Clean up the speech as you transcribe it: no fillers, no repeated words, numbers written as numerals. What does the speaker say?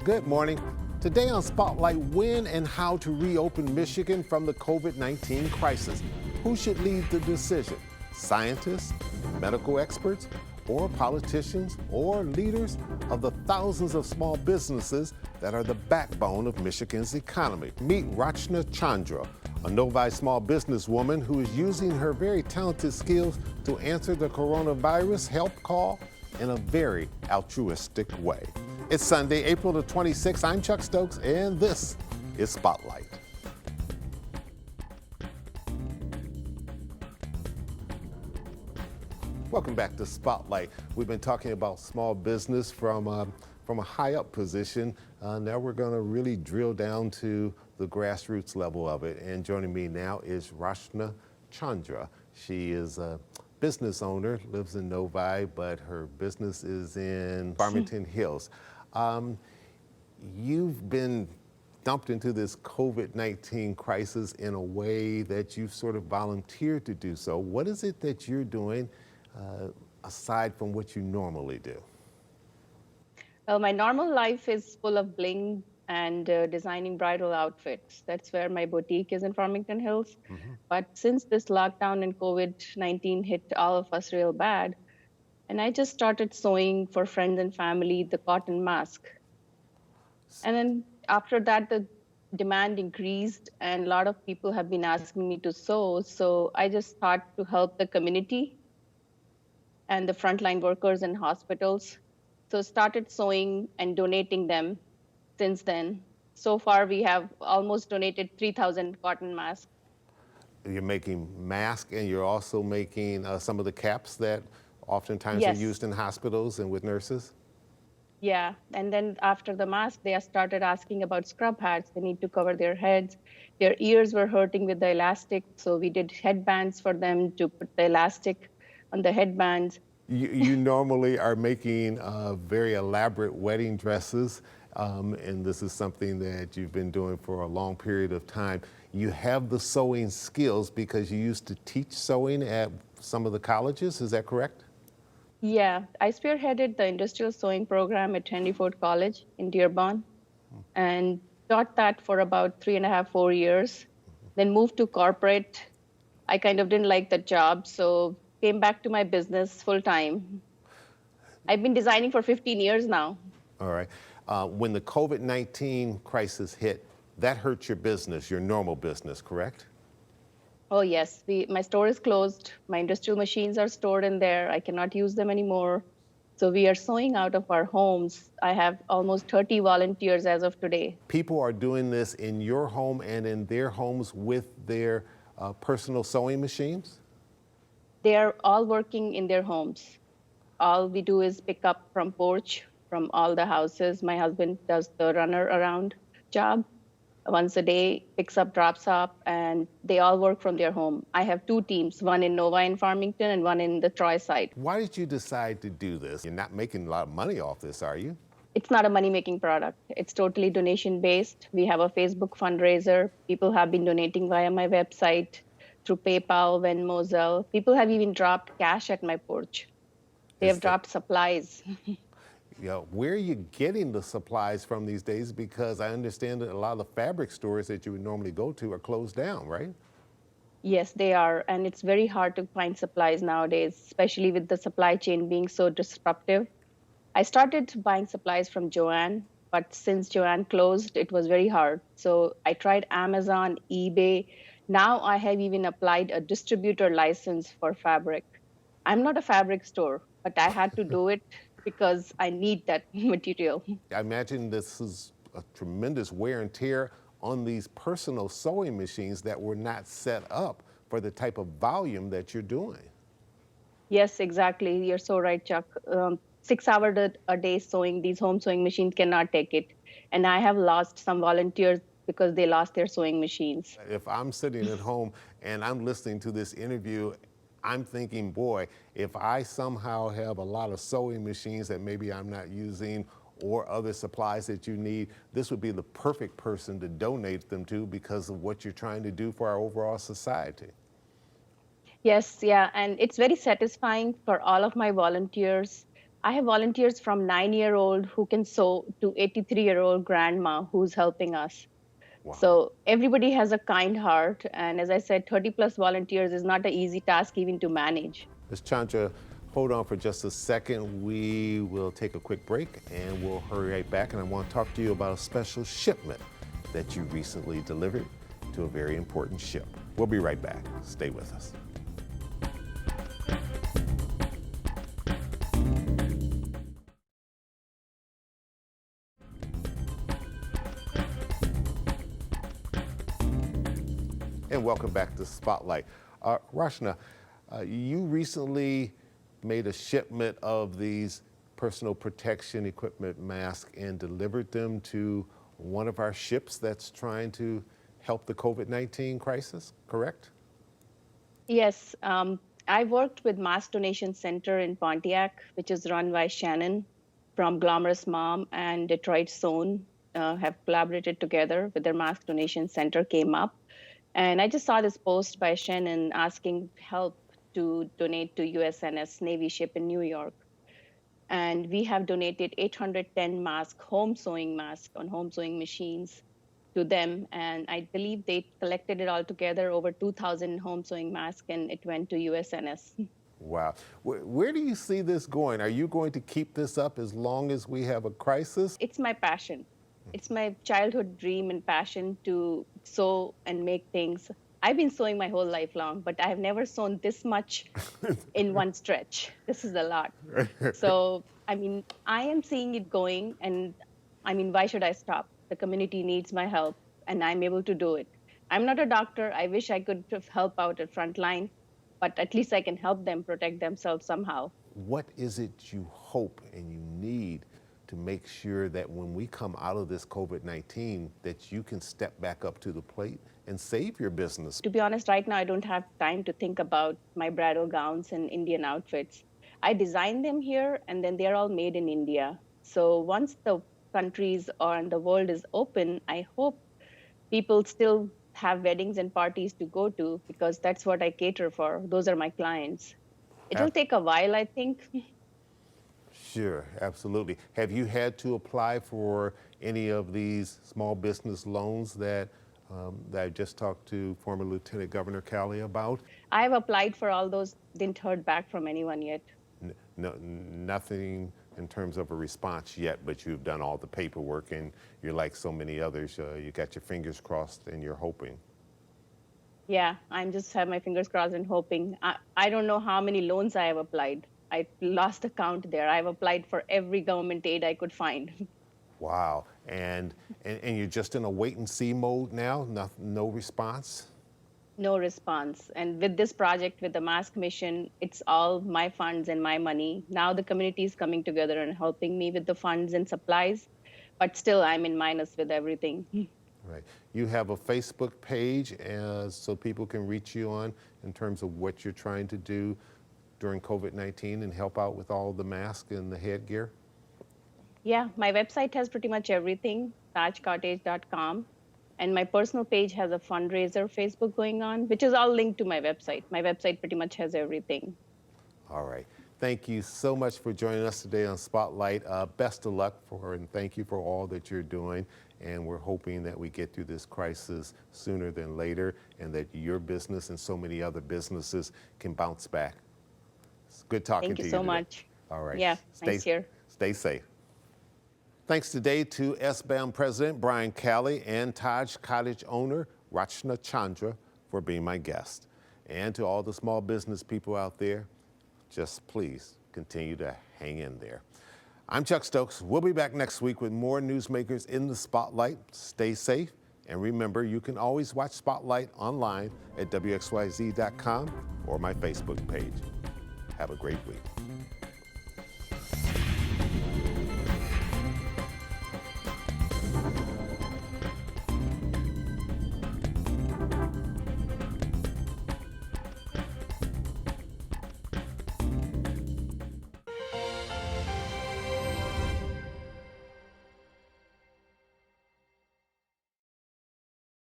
Good morning. Today on Spotlight, when and how to reopen Michigan from the COVID-19 crisis. Who should lead the decision? Scientists, medical experts, or politicians, or leaders of the thousands of small businesses that are the backbone of Michigan's economy. Meet Rachna Chandra, a Novi small businesswoman who is using her very talented skills to answer the coronavirus help call in a very altruistic way. It's Sunday, April the 26th. I'm Chuck Stokes, and this is Spotlight. Welcome back to Spotlight. We've been talking about small business from a high-up position. Now we're going to really drill down to the grassroots level of it. And joining me now is Rachna Chandra. She is a business owner, lives in Novi, but her business is in Farmington Hills. You've been dumped into this COVID-19 crisis in a way that you've sort of volunteered to do so. What is it that you're doing aside from what you normally do? Well, my normal life is full of bling and designing bridal outfits. That's where my boutique is in Farmington Hills. Mm-hmm. But since this lockdown and COVID-19 hit all of us real bad, and I just started sewing for friends and family the cotton mask. And then after that, the demand increased and a lot of people have been asking me to sew. So I just thought to help the community and the frontline workers in hospitals. So started sewing and donating them since then. So far, we have almost donated 3,000 cotton masks. You're making masks and you're also making some of the caps that oftentimes Yes. are used in hospitals and with nurses? Yeah, and then after the mask, they started asking about scrub hats. They need to cover their heads. Their ears were hurting with the elastic, so we did headbands for them to put the elastic on the headbands. You normally are making very elaborate wedding dresses, and this is something that you've been doing for a long period of time. You have the sewing skills because you used to teach sewing at some of the colleges, is that correct? Yeah, I spearheaded the industrial sewing program at Henry Ford College in Dearborn and taught that for about 3.5, 4 years. Then moved to corporate. I kind of didn't like the job, so came back to my business full time. I've been designing for 15 years now. All right. When the COVID-19 crisis hit, that hurt your business, your normal business, correct? Oh, yes. My store is closed. My industrial machines are stored in there. I cannot use them anymore. So we are sewing out of our homes. I have almost 30 volunteers as of today. People are doing this in your home and in their homes with their personal sewing machines? They are all working in their homes. All we do is pick up from porch from all the houses. My husband does the runner around job. Once a day, picks up, drops off, and they all work from their home. I have two teams, one in Novi and Farmington and one in the Troy site. Why did you decide to do this? You're not making a lot of money off this, are you? It's not a money-making product. It's totally donation-based. We have a Facebook fundraiser. People have been donating via my website, through PayPal, Venmo, Zelle. People have even dropped cash at my porch. They have dropped supplies. Where are you getting the supplies from these days? Because I understand that a lot of the fabric stores that you would normally go to are closed down, right? Yes, they are. And it's very hard to find supplies nowadays, especially with the supply chain being so disruptive. I started buying supplies from Joann, but since Joann closed, it was very hard. So I tried Amazon, eBay. Now I have even applied a distributor license for fabric. I'm not a fabric store, but I had to do it because I need that material. I imagine this is a tremendous wear and tear on these personal sewing machines that were not set up for the type of volume that you're doing. Yes, exactly. You're so right, Chuck. 6 hours a day sewing, these home sewing machines cannot take it. And I have lost some volunteers because they lost their sewing machines. If I'm sitting at home and I'm listening to this interview, I'm thinking, boy, if I somehow have a lot of sewing machines that maybe I'm not using or other supplies that you need, this would be the perfect person to donate them to because of what you're trying to do for our overall society. Yes, yeah, and it's very satisfying for all of my volunteers I have volunteers from 9-year-old who can sew to 83-year-old grandma who's helping us. Wow. So everybody has a kind heart. And as I said, 30 plus volunteers is not an easy task even to manage. Ms. Chandra, hold on for just a second. We will take a quick break and we'll hurry right back. And I want to talk to you about a special shipment that you recently delivered to a very important ship. We'll be right back. Stay with us. And welcome back to Spotlight. Rachna, you recently made a shipment of these personal protection equipment masks and delivered them to one of our ships that's trying to help the COVID-19 crisis, correct? Yes, I worked with Mass Donation Center in Pontiac, which is run by Shannon from Glamorous Mom and Detroit Sewn, have collaborated together with their mass donation center came up. And I just saw this post by Shannon asking help to donate to USNS Navy ship in New York. And we have donated 810 masks, home sewing masks on home sewing machines to them. And I believe they collected it all together, over 2,000 home sewing masks, and it went to USNS. Wow. Where do you see this going? Are you going to keep this up as long as we have a crisis? It's my passion. It's my childhood dream and passion to sew and make things. I've been sewing my whole life long, but I have never sewn this much in one stretch. This is a lot. So, I mean, I am seeing it going, and I mean, why should I stop? The community needs my help, and I'm able to do it. I'm not a doctor. I wish I could help out at front line, but at least I can help them protect themselves somehow. What is it you hope and you need to make sure that when we come out of this COVID-19, that you can step back up to the plate and save your business? To be honest, right now, I don't have time to think about my bridal gowns and Indian outfits. I design them here, and then they're all made in India. So once the countries or the world is open, I hope people still have weddings and parties to go to, because that's what I cater for. Those are my clients. It'll take a while, I think. Sure, absolutely. Have you had to apply for any of these small business loans that I just talked to former Lieutenant Governor Calley about? I've applied for all those, didn't heard back from anyone yet. No, nothing in terms of a response yet, but you've done all the paperwork and you're like so many others, you got your fingers crossed and you're hoping. Yeah, I'm just have my fingers crossed and hoping. I don't know how many loans I have applied. I lost the count there. I've applied for every government aid I could find. Wow, and you're just in a wait and see mode now? No response? No response. And with this project, with the mask mission, it's all my funds and my money. Now the community is coming together and helping me with the funds and supplies, but still I'm in minus with everything. Right. You have a Facebook page so people can reach you on in terms of what you're trying to do during COVID-19 and help out with all the masks and the headgear? Yeah, my website has pretty much everything, tajcottage.com. And my personal page has a fundraiser Facebook going on, which is all linked to my website. My website pretty much has everything. All right. Thank you so much for joining us today on Spotlight. Best of luck and thank you for all that you're doing. And we're hoping that we get through this crisis sooner than later and that your business and so many other businesses can bounce back. It's good talking to you. Thank you so much. All right. Yeah, nice here. Stay safe. Thanks today to SBAM President Brian Calley and Taj Cottage owner Rachna Chandra for being my guest. And to all the small business people out there, just please continue to hang in there. I'm Chuck Stokes. We'll be back next week with more newsmakers in the spotlight. Stay safe. And remember, you can always watch Spotlight online at WXYZ.com or my Facebook page. Have a great week.